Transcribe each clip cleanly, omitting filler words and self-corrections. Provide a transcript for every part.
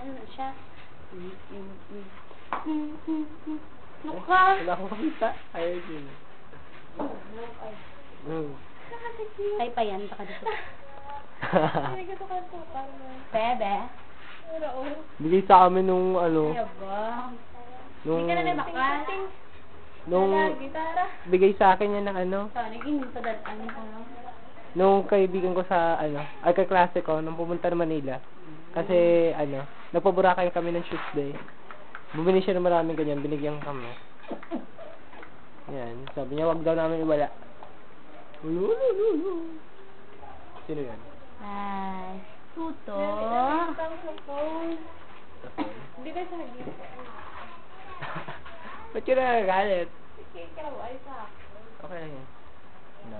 Ano siya? Ano ka? Wala akong makita. Ayaw yun. Ay pa yan, baka dito. Hindi ko ka ito. Bebe? Bigay sa amin nung ano, Ayaw ba? nung, Hindi ka na baka? nung, Gitara. bigay sa akin yan ng ano, So, naging pa dad, ano ko lang? nung kaibigan ko sa, ano, ay kaklase ko, nung pumunta na Manila. Kasi, ano, nagpaboracay kami ng Tuesday. Bumili siya ng maraming ganyan, binigyan kami. Yan, sabi niya, wag daw namin iwala. Sino yan? Ay, Tuto. Hindi ka sa hagin. Ba't yun nagagalit? Ikaw ay sa Okay lang yan. No.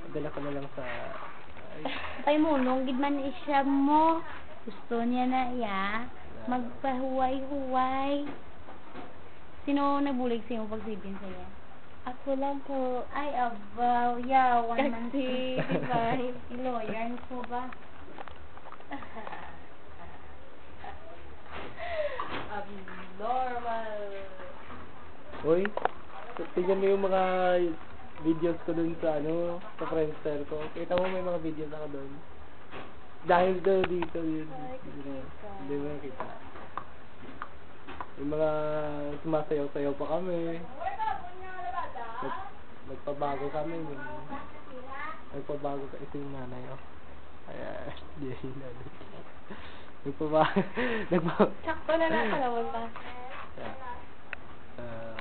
Padala ko na lang sa... Ay, Pay mo, nung gidman isya mo. Gusto niya na iya. Magpahuway-huway. Sino nagbulig sa'yo pagsibin sa'yo? Ako lang po. Ay, abaw. Yeah, 1 month. Kasi, diba? Lawyer mo ba? Abnormal. Uy, tignan mo yung mga videos ko dun sa ano, sa Friendster ko. Kita mo may mga videos ako dun. Dahil daw dito yun. Hindi mo nakita. Yung mga sumasayaw-sayaw pa kami. Nagpabago kami. Nagpabago ka ito yung nanay ko. Ayan, hindi yung nanay. Nagpabago. Sakto na lang kalawag pa. Yeah.